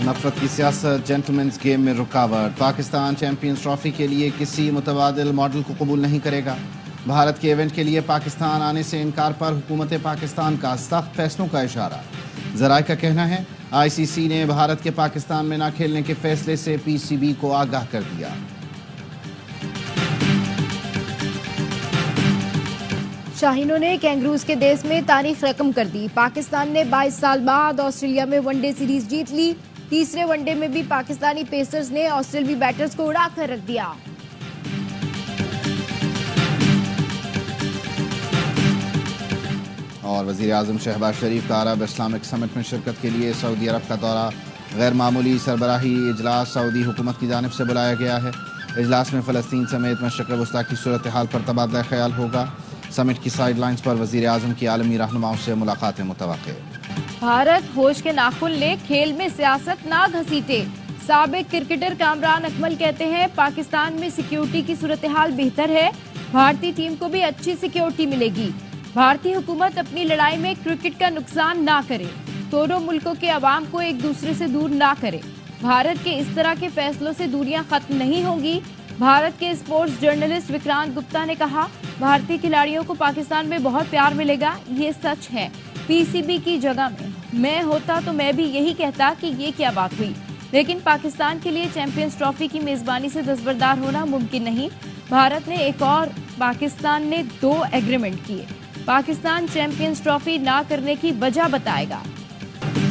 नफरत की सियासत जेंटलमैन्स गेम में रुकावट। पाकिस्तान चैंपियंस ट्रॉफी के लिए किसी मुतबादिल मॉडल को कबूल नहीं करेगा। भारत के इवेंट के लिए पाकिस्तान आने से इनकार पर हुकूमत पाकिस्तान का सख्त फैसलों का इशारा। ज़राए का कहना है ICC ने भारत के पाकिस्तान में ना खेलने के फैसले से PCB को आगाह कर दिया। शाहीनों ने कैंगरूज के देश में तारीख रकम कर दी। पाकिस्तान ने 22 साल बाद ऑस्ट्रेलिया में वनडे सीरीज जीत ली। तीसरे वनडे में भी पाकिस्तानी पेसर्स ने ऑस्ट्रेलियाई बैटर्स को उड़ा कर रख दिया। और वज़ीर आज़म शहबाज शरीफ का अरब इस्लामिक समिट में शिरकत के लिए सऊदी अरब का दौरा। गैर मामूली सरबराही इजलास सऊदी हुकूमत की जानिब से बुलाया गया है। इजलास में फ़लस्तीन समेत मशरिक़ वस्ता की सूरत हाल पर तबादला ख्याल होगा। समिट की साइड लाइन्स पर वज़ीर आज़म की आलमी रहनुमाओं से मुलाकातें मुतवक्के। भारत होश के नाखुन ले, खेल में सियासत ना घसीटे। साबिक क्रिकेटर कामरान अकमल कहते हैं पाकिस्तान में सिक्योरिटी की सूरत हाल बेहतर है। भारतीय टीम को भी अच्छी सिक्योरिटी मिलेगी। भारतीय हुकूमत अपनी लड़ाई में क्रिकेट का नुकसान ना करे। दोनों मुल्कों के अवाम को एक दूसरे से दूर ना करे। भारत के इस तरह के फैसलों से दूरियां खत्म नहीं होंगी। भारत के स्पोर्ट्स जर्नलिस्ट विक्रांत गुप्ता ने कहा भारतीय खिलाड़ियों को पाकिस्तान में बहुत प्यार मिलेगा, ये सच है। PCB की जगह में मैं होता तो मैं भी यही कहता कि ये क्या बात हुई, लेकिन पाकिस्तान के लिए चैंपियंस ट्रॉफी की मेजबानी से दस्तबरदार होना मुमकिन नहीं। भारत ने एक और, पाकिस्तान ने 2 एग्रीमेंट किए। पाकिस्तान चैंपियंस ट्रॉफी ना करने की वजह बताएगा।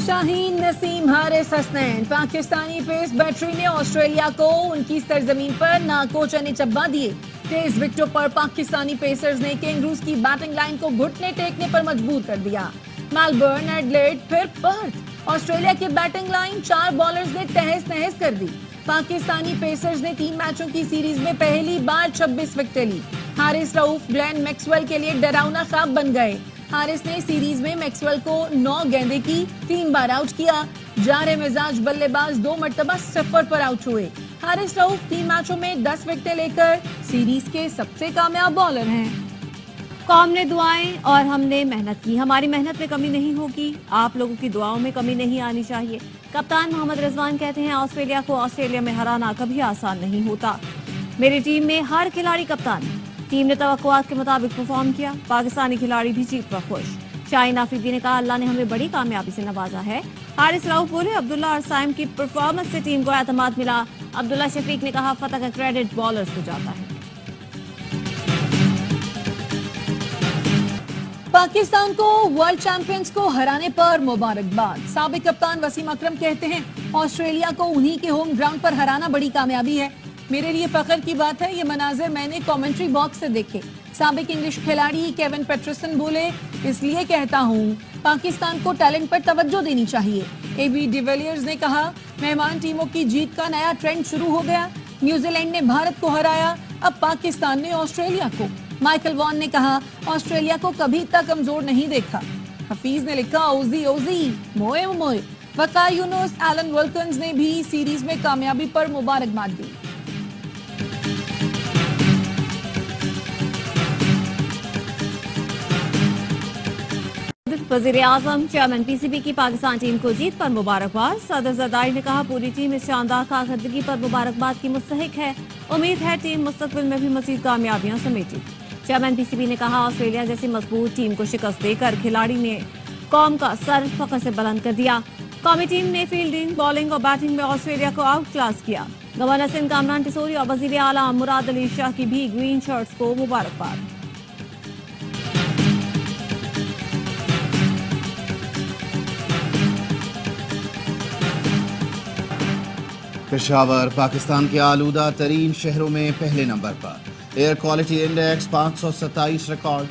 शाहीन, नसीम, हारिस, हसनैन, पाकिस्तानी पेस बैटरी ने ऑस्ट्रेलिया को उनकी सरजमीन पर नाकोचने चब्बा दिए। तेज विकेटों पर पाकिस्तानी पेसर्स ने कैंगरूज की बैटिंग लाइन को घुटने टेकने पर मजबूर कर दिया। मेलबर्न, एडिलेड, फिर पर्थ। ऑस्ट्रेलिया की बैटिंग लाइन 4 बॉलर्स ने तहस नहस कर दी। पाकिस्तानी पेसर्स ने 3 मैचों की सीरीज में पहली बार 26 विकेटें ली। हारिस रऊफ ग्लेन मैक्सवेल के लिए डरावना ख्वाब बन गए। हारिस ने सीरीज में मैक्सवेल को 9 गेंदें की 3 बार आउट किया। जारे मिजाज बल्लेबाज 2 मरतबा 0 पर आउट हुए। हारिस रऊफ 3 मैचों में 10 विकेटें लेकर सीरीज के सबसे कामयाब बॉलर हैं। कौम ने दुआएं और हमने मेहनत की। हमारी मेहनत में कमी नहीं होगी, आप लोगों की दुआओं में कमी नहीं आनी चाहिए। कप्तान मोहम्मद रिजवान कहते हैं ऑस्ट्रेलिया को ऑस्ट्रेलिया में हराना कभी आसान नहीं होता। मेरी टीम में हर खिलाड़ी कप्तान है। टीम ने तवक्कुआत के मुताबिक परफॉर्म किया। पाकिस्तानी खिलाड़ी भी जीत पर खुश। शाहीन आफरीदी ने कहा अल्लाह ने हमें बड़ी कामयाबी से नवाजा है। हारिस रऊफ बोले अब्दुल्ला और साइम की परफॉर्मेंस से टीम को एतमाद मिला। अब्दुल्ला शफीक ने कहा फतह का क्रेडिट बॉलर्स को जाता है। पाकिस्तान को वर्ल्ड चैंपियंस को हराने पर मुबारकबाद। साबिक कप्तान वसीम अकरम कहते हैं ऑस्ट्रेलिया को उन्हीं के होम ग्राउंड पर हराना बड़ी कामयाबी है। मेरे लिए फख्र की बात है, ये मनाजिर मैंने कमेंट्री बॉक्स से देखे। साबिक इंग्लिश खिलाड़ी केविन पेटरसन बोले इसलिए कहता हूँ पाकिस्तान को टैलेंट पर तवज्जो देनी चाहिए। AB डिविलियर्स ने कहा मेहमान टीमों की जीत का नया ट्रेंड शुरू हो गया। न्यूजीलैंड ने भारत को हराया, अब पाकिस्तान ने ऑस्ट्रेलिया को। माइकल वॉन ने कहा ऑस्ट्रेलिया को कभी इतना कमजोर नहीं देखा। हफीज ने लिखा ओजी ओजी मोए मोए। वकार यूनुस, एलन विल्किंस ने भी सीरीज में कामयाबी पर मुबारकबाद दी। वज़ीर आज़म चेयरमैन PCB की पाकिस्तान टीम को जीत पर मुबारकबाद। सदर ज़रदारी ने कहा पूरी टीम इस शानदार कारकर्दगी पर मुबारकबाद की मुस्तहिक है। उम्मीद है टीम मुस्तकबिल में भी मज़ीद कामयाबियां समेटी। चेयरमैन PCB ने कहा ऑस्ट्रेलिया जैसी मजबूत टीम को शिकस्त देकर खिलाड़ी ने कौम का सर फख्र से बुलंद कर दिया। कौमी टीम ने फील्डिंग, बॉलिंग और बैटिंग में ऑस्ट्रेलिया को आउट क्लास किया। गवर्नर सिंध कामरान टिसोरी और वज़ीर आला मुराद अली शाह की भी ग्रीन शर्ट्स को मुबारकबाद। पेशावर पाकिस्तान के आलूदा तरीन शहरों में पहले नंबर पर। Air quality index 527 record.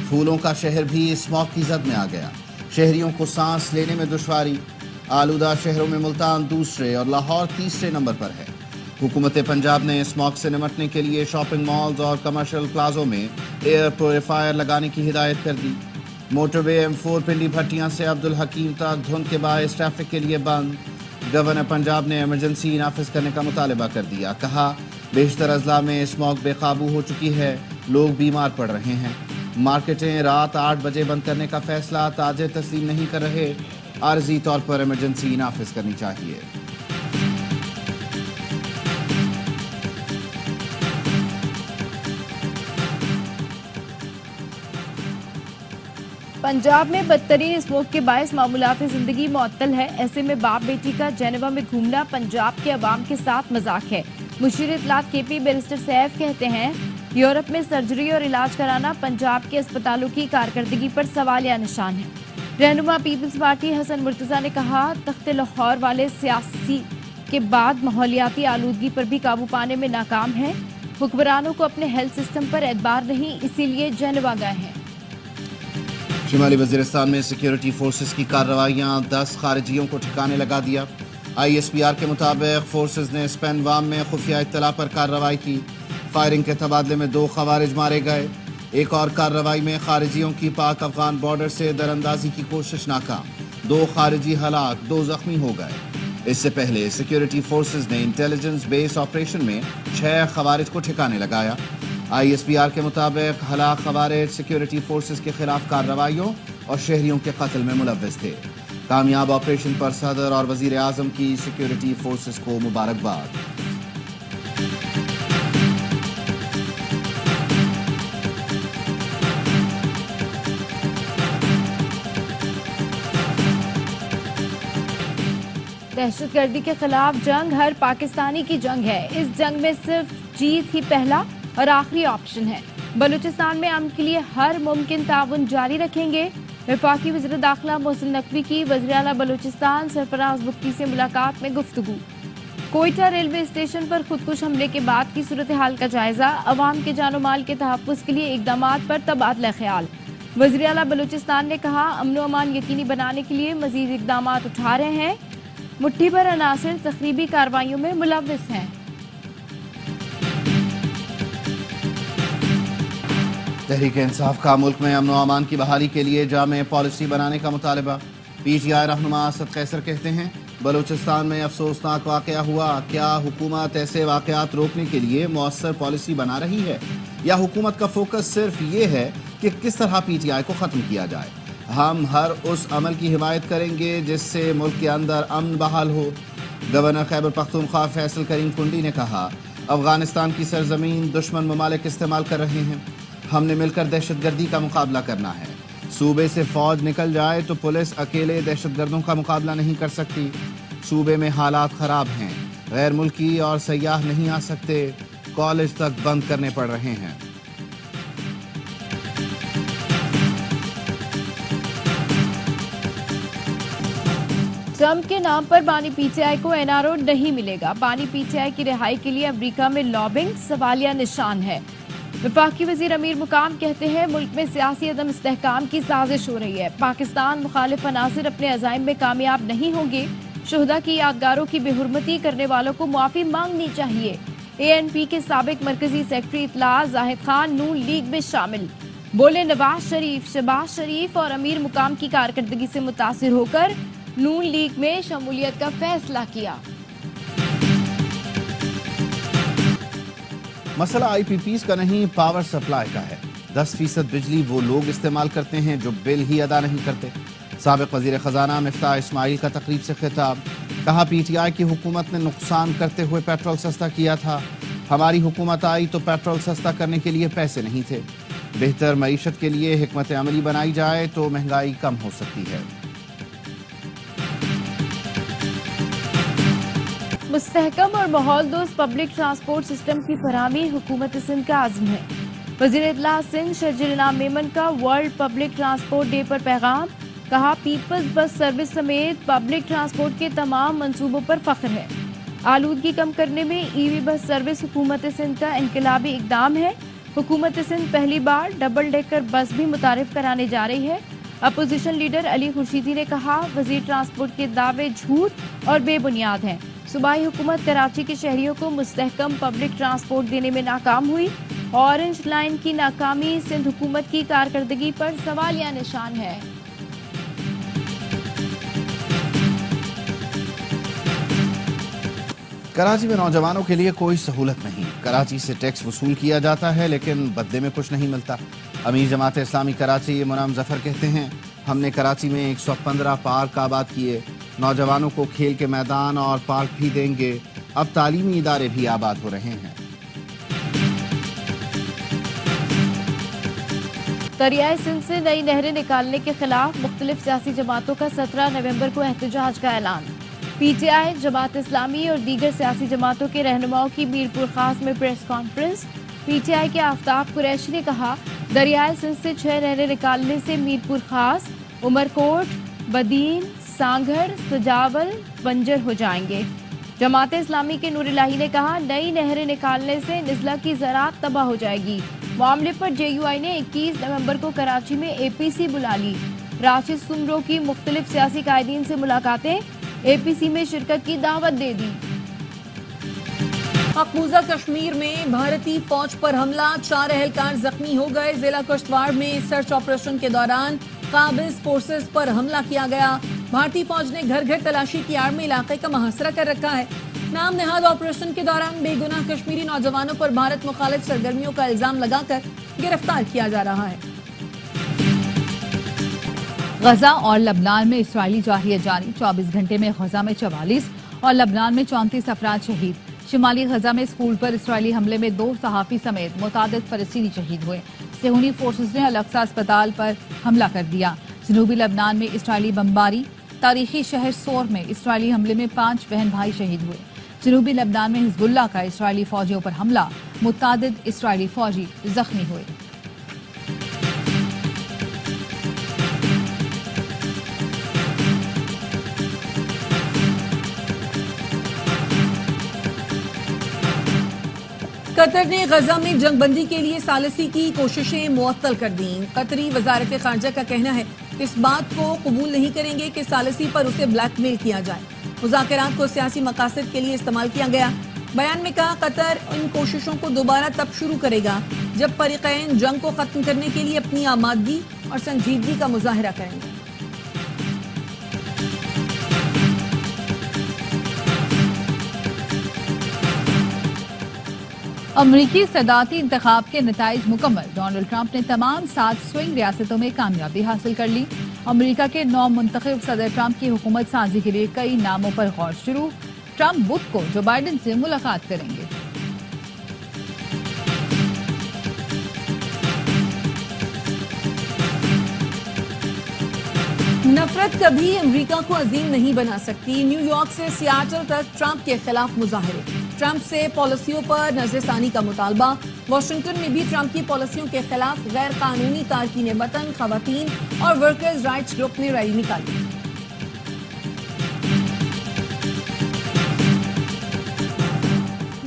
फूलों का शहर भी स्मॉग की जद में आ गया। शहरियों को सांस लेने में दुश्वारी। आलूदा शहरों में मुल्तान दूसरे और लाहौर तीसरे नंबर पर है। हुकूमत पंजाब ने स्मॉग से निपटने के लिए शॉपिंग मॉल्स और कमर्शियल प्लाजों में एयर प्योरीफायर लगाने की हिदायत कर दी। मोटरवे M4 पिंडी भट्टियां से अब्दुल हकीम तक धुंध के बायस ट्रैफिक के लिए बंद। गवर्नर पंजाब ने इमरजेंसी नाफिज करने का मुतालबा कर दिया। कहा बेशतर अजला में स्मॉग बेकाबू हो चुकी है, लोग बीमार पड़ रहे हैं। मार्केटें रात 8 बजे बंद करने का फैसला ताजिर तस्लीम नहीं कर रहे। आर्जी तौर पर इमरजेंसी नाफिज करनी चाहिए। पंजाब में बदतरीन स्मोक के बायस मामूलाती जिंदगी मुअत्तल है। ऐसे में बाप बेटी का जेनेवा में घूमना पंजाब के अवाम के साथ मजाक है। मुशीर इत्तलात केपी बैरिस्टर सैफ कहते हैं, यूरोप में सर्जरी और इलाज कराना पंजाब के अस्पतालों की कारकर्दगी पर सवालिया निशान है। रहनुमा पीपल्स पार्टी हसन मुर्तजा ने कहा, तख्ते लाहौर वाले सियासी के बाद माहौलियाती आलूदगी पर भी काबू पाने में नाकाम है। हुक्मरानों को अपने हेल्थ सिस्टम पर एतबार नहीं, इसीलिए जेनेवा गए हैं। शिमाली वजीरिस्तान में सिक्योरिटी फोर्सेस की कार्रवाइयां, 10 खारिजियों को ठिकाने लगा दिया। ISPR के मुताबिक फोर्सेस ने स्पेनवाम में खुफिया इत्तला पर कार्रवाई की। फायरिंग के तबादले में 2 खवारिज मारे गए। एक और कार्रवाई में खारिजियों की पाक अफगान बॉर्डर से दरअंदाजी की कोशिश नाकाम। 2 खारिजी हलाक, 2 जख्मी हो गए। इससे पहले सिक्योरिटी फोर्सेस ने इंटेलिजेंस बेस ऑपरेशन में 6 खवारिज को ठिकाने लगाया। ISPR के मुताबिक हलाक खवारिज सिक्योरिटी फोर्सेस के खिलाफ कार्रवाइयों और शहरियों के कत्ल में मुलव्वस थे। कामयाब ऑपरेशन पर सदर और वजीर आजम की सिक्योरिटी फोर्सेस को मुबारकबाद। दहशतगर्दी के खिलाफ जंग हर पाकिस्तानी की जंग है। इस जंग में सिर्फ जीत ही पहला और आखिरी ऑप्शन है। बलूचिस्तान में अमन के लिए हर मुमकिन ताउन जारी रखेंगे। वफाकी वज़ीर दाखिला मोहसिन नकवी की वज़ीर आला बलूचिस्तान सरफराज बुक्की से मुलाकात में गुफ्तगू। कोयटा रेलवे स्टेशन पर खुदकुश हमले के बाद की सूरत हाल का जायजा। अवाम के जानो माल के तहफ़्फ़ुज़ के लिए इक़दामात पर तबादला ख्याल। वज़ीर आला बलूचिस्तान ने कहा, अमन व अमान यकीनी बनाने के लिए मज़ीद इक़दामात उठा रहे हैं। मुट्ठी भर अनासिर तखरीबी कार्रवाइयों में मुलव्वस हैं। तहरीक इंसाफ का मुल्क में अमन व अमान की बहाली के लिए जामे पॉलिसी बनाने का मुतालबा। PTI रहनुमा असद कैसर कहते हैं, बलूचिस्तान में अफसोसनाक वाक़या हुआ। क्या हुकूमत ऐसे वाक़यात रोकने के लिए मौसर पॉलिसी बना रही है, या हुकूमत का फोकस सिर्फ ये है कि किस तरह PTI को ख़त्म किया जाए? हम हर उस अमल की हिमायत करेंगे जिससे मुल्क के अंदर अमन बहाल हो। गवर्नर खैबर पख्तूनख्वा फैसल करीम कुंडी ने कहा, अफगानिस्तान की सरजमीन दुश्मन ममालिक इस्तेमाल कर रहे हैं। हमने मिलकर दहशतगर्दी का मुकाबला करना है। सूबे से फौज निकल जाए तो पुलिस अकेले दहशतगर्दों का मुकाबला नहीं कर सकती। सूबे में हालात ख़राब हैं, गैर मुल्की और सयाह नहीं आ सकते। कॉलेज तक बंद करने पड़ रहे हैं। ट्रंप के नाम पर बानी PTI को NRO नहीं मिलेगा। बानी PTI की रिहाई के लिए अमेरिका में लॉबिंग सवालिया निशान है। वफाकी वजीर अमीर मुकाम कहते हैं, मुल्क में सियासी अदम इस्तेहकाम की साजिश हो रही है। पाकिस्तान मुखालिफ अनासिर अपने अज़ाइम में कामयाब नहीं होंगे। शुहदा की यादगारों की बेहुरमती करने वालों को माफ़ी मांगनी चाहिए। ANP के साबिक मरकजी सेक्रेटरी इत्तला जाहिद खान नून लीग में शामिल। बोले, नवाज शरीफ, शहबाज शरीफ और अमीर मुकाम की कारकर्दगी से मुतासिर होकर नून लीग में शमूलियत का फैसला किया। मसला IPPs का नहीं, पावर सप्लाई का है। 10% बिजली वो लोग इस्तेमाल करते हैं जो बिल ही अदा नहीं करते। साबिक वजीर खजाना मिफ्ताह इस्माइल का तकरीब से खिताब। कहा, PTI की हुकूमत ने नुकसान करते हुए पेट्रोल सस्ता किया था। हमारी हुकूमत आई तो पेट्रोल सस्ता करने के लिए पैसे नहीं थे। बेहतर मईशत के लिए हिकमत अमली बनाई जाए तो महंगाई कम हो सकती है। मुस्तहकम और माहौल दोस्त पब्लिक ट्रांसपोर्ट सिस्टम की फराहमी हुकूमत सिंध का आज़म है। वज़ीर इत्तला सिंध शर्जील इनाम मेमन का वर्ल्ड पब्लिक ट्रांसपोर्ट डे पर पैगाम। कहा, पीपल्स बस सर्विस समेत पब्लिक ट्रांसपोर्ट के तमाम मंसूबों पर फख्र है। आलूदगी कम करने में EV बस सर्विस हुकूमत सिंध का इनकलाबी इकदाम है। हुकूमत सिंध पहली बार डबल डेकर बस भी मुतारिफ कराने जा रही है। अपोजिशन लीडर अली खुर्शीदी ने कहा, वज़ीर ट्रांसपोर्ट के दावे झूठ और बेबुनियाद हैं। सूबाई हुकूमत कराची के शहरियों को मुस्तहकम पब्लिक ट्रांसपोर्ट देने में नाकाम हुई। ऑरेंज लाइन की नाकामी सिंध हुकूमत की कारकर्दगी पर सवालिया निशान है। कराची में नौजवानों के लिए कोई सहूलत नहीं। कराची से टैक्स वसूल किया जाता है लेकिन बदले में कुछ नहीं मिलता। अमीर जमात इस्लामी कराची मुनाम जफर कहते हैं, हमने कराची में 115 पार्क आबाद किए। नौजवानों को खेल के मैदान और पार्क भी देंगे। अब तालीमी इदारे भी आबाद हो रहे हैं। दरियाए सिंध से नई नहरें निकालने के खिलाफ मुख्तलिफ सियासी जमातों का 17 नवंबर को एहतजाज का ऐलान। पीटीआई, जमात इस्लामी और दीगर सियासी जमातों के रहनुमाओं की मीरपुर खास में प्रेस कॉन्फ्रेंस। पीटीआई के आफ्ताब कुरैशी ने कहा, दरियाए सिंध से 6 नहरें निकालने से मीरपुर खास, उमरकोट, बदीन, सांघर, सजावल बंजर हो जाएंगे। जमात इस्लामी के नूर इलाही ने कहा, नई नहरें निकालने से निज़ला की ज़राअत तबाह हो जाएगी। मामले पर जेयूआई ने 21 नवंबर को कराची में एपीसी बुला ली। राशिद सुमरो की मुख्तलिफ सियासी कायदीन से मुलाकातें, एपीसी में शिरकत की दावत दे दी। मकबूजा कश्मीर में भारतीय फौज पर हमला, 4 एहलकार जख्मी हो गए। जिला किश्तवाड़ में सर्च ऑपरेशन के दौरान काबिज फोर्सेस पर हमला किया गया। भारतीय फौज ने घर घर तलाशी की आड़ में इलाके का मुहसरा कर रखा है। नाम नेहाद ऑपरेशन के दौरान बेगुनाह कश्मीरी नौजवानों पर भारत मुखालिफ सरगर्मियों का इल्जाम लगाकर गिरफ्तार किया जा रहा है। गजा और लबनान में इसराइली जाहिया जारी, 24 घंटे में गजा में 44 और लबनान में 34 अफराद शहीद। शिमाली गजा में स्कूल पर इसराइली हमले में 2 सहाफी समेत मुतादिद फलस्तीनी शहीद हुए। सेहूनी फोर्सेस ने अल-अक्सा अस्पताल पर हमला कर दिया। जनूबी लबनान में इसराइली बमबारी, तारीखी शहर सोर में इसराइली हमले में 5 बहन भाई शहीद हुए। जनूबी लबनान में हिजबुल्लाह का इसराइली फौजियों पर हमला, मुतादिद इसराइली फौजी जख्मी हुए। कतर ने गजा में जंगबंदी के लिए सालिसी की कोशिशें मुअत्तल कर दी। कतरी वजारत खारजा का कहना है, इस बात को कबूल नहीं करेंगे कि सालिसी पर उसे ब्लैकमेल किया जाए। मुज़ाकरात को सियासी मकासद के लिए इस्तेमाल किया गया। बयान में कहा, कतर इन कोशिशों को दोबारा तब शुरू करेगा जब फरीक़ैन जंग को खत्म करने के लिए अपनी आमादगी और संजीदगी का मुजाहिरा करेंगे। अमरीकी सदाती इंतखाब के नताइज मुकम्मल, डोनाल्ड ट्रंप ने तमाम 7 स्विंग रियासतों में कामयाबी हासिल कर ली। अमरीका के नौ मुंतखब सदर ट्रंप की हुकूमत साजी के लिए कई नामों पर गौर शुरू। ट्रंप बुध को जो बाइडेन से मुलाकात करेंगे। नफरत कभी अमेरिका को अजीम नहीं बना सकती। न्यूयॉर्क से सियाटल तक ट्रंप के खिलाफ मुजाहरे। ट्रंप से पॉलिसियों पर नजरसानी का मुतालबा। वाशिंगटन में भी ट्रंप की पॉलिसियों के खिलाफ गैर कानूनी तारकीन वतन, खवातीन और वर्कर्स राइट्स ग्रुप ने रैली निकाली।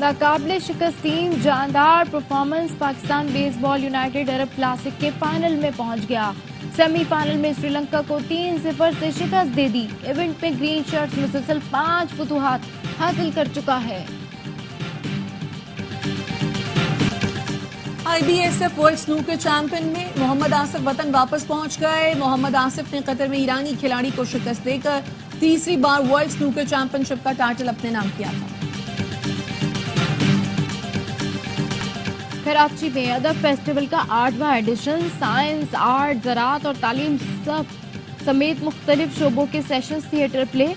नाकाबिले शिकस्त टीम जानदार performance, Pakistan baseball United Arab classic के फाइनल में पहुंच गया। सेमीफाइनल में श्रीलंका को 3-0 से शिकस्त दे दी। इवेंट में ग्रीन शर्ट्स मुसलसल 5 फतूहात हासिल कर चुका है। IBSF वर्ल्ड स्नूकर चैंपियन में मोहम्मद आसिफ वतन वापस पहुंच गए। मोहम्मद आसिफ ने कतर में ईरानी खिलाड़ी को शिकस्त देकर तीसरी बार वर्ल्ड स्नूकर चैंपियनशिप का टाइटल अपने नाम किया था। कराची में अदब फेस्टिवल का 8वां एडिशन, साइंस, आर्ट, ज़राअत और तालीम समेत मुख्तलिफ शोबों के सेशंस, थिएटर प्ले।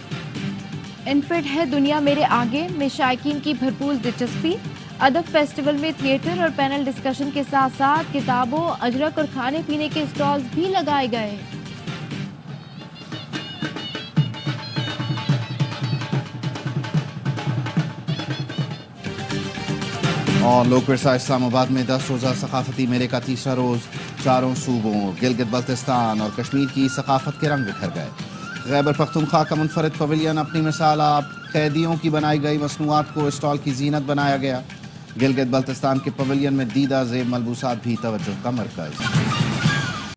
इनफिट है दुनिया मेरे आगे में शायकीन की भरपूर दिलचस्पी। अदब फेस्टिवल में थिएटर और पैनल डिस्कशन के साथ साथ किताबों, अजरक और खाने पीने के स्टॉल्स भी लगाए गए। और लोक विरसा इस्लामाबाद में 10 रोज़ा सकाफती मेले का तीसरा रोज़ चारों सूबों गिलगित बल्तिस्तान और कश्मीर की सकाफत के रंग बिखर गए। खैबर पख्तूनख्वा का मुनफरद पवेलियन अपनी मिसाल आप, कैदियों की बनाई गई मसनूआत को स्टॉल की जीनत बनाया गया। गिलगित बल्तिस्तान के पवेलियन में दीदा ज़ेब मलबूसात भी तवज्जो का मरकज़।